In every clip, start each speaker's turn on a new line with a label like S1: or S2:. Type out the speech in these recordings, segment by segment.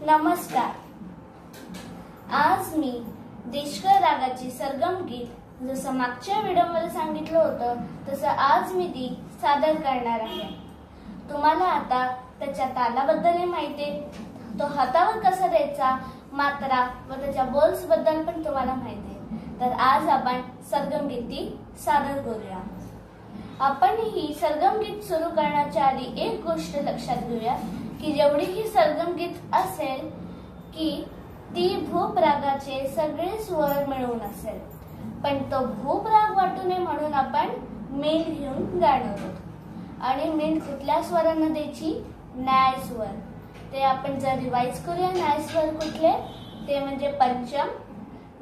S1: नमस्कार। आज मी देशकर रागाची सरगम गीत जसं मागच्या व्हिडिओमध्ये सांगितलं होतं तसं आज मी ती सादर करणार आहे। तुम्हाला आता त्याच्या तालाबद्दल माहिती आहे, तो हातावर कसा द्यायचा, मात्रा व त्याच्या बोल्स बद्दल पण तुम्हाला माहिती आहे। तर आज आपण सरगम गीत सादर करूया। आपण ही सरगम गीत सुरू करण्याच्या आधी एक गोष्ट लक्षात घेऊया की जेवढी ही सरगम गीत असेल की ती भूप रागाचे सगळे स्वर मिळून असेल, पण तो भूप राग वाटू नये म्हणून आपण मेन घेऊन गाणार आहोत। आणि मेन कुठल्या स्वरांना द्यायची? न्याय स्वर। ते आपण जर रिवाइज करूया, न्याय स्वर कुठले ते म्हणजे पंचम,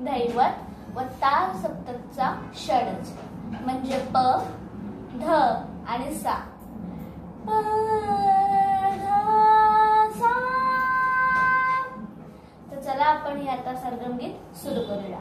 S1: धैवत व ताल सप्तकचा षडज म्हणजे प, ध आणि सा। प, ध, सा। तर चला आपण हे आता सरगम गीत सुरू करूया।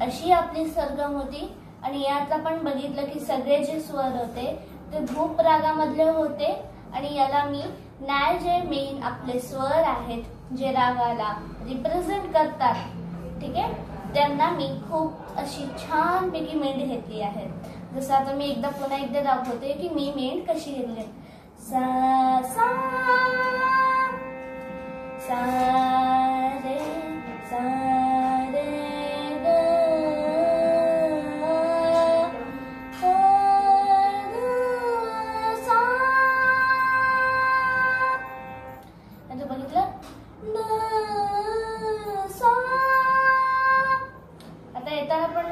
S1: अशी आपली सरगम होती। आणि यात आपण बघितलं की सगळे जे स्वर होते ते भूप रागामधले होते आणि याला मी न्याय जे मेन आपले स्वर आहेत जे रागाला रिप्रेझेंट करतात, ठीक आहे, त्यांना मी खूप अशी छान पैकी मेंढ घेतली आहे। जसं आता मी पुन्हा एकदा दाखवते की मी मेंढ कशी घेतली। सा सा सा रे सा रे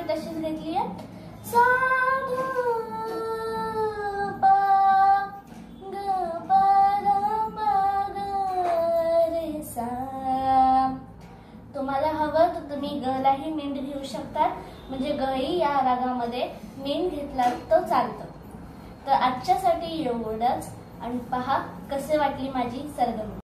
S1: तशीच घेतली आहे। सा ध प ग प ध प ग रे सा। तुम्हाला हवं तर तुम्ही ग लाही मेंढ घेऊ शकतात, म्हणजे गही या रागामध्ये मेंढ घेतला तो चालतं। तर आजच्यासाठी एवढंच, आणि पहा कसे वाटली माझी सरगम।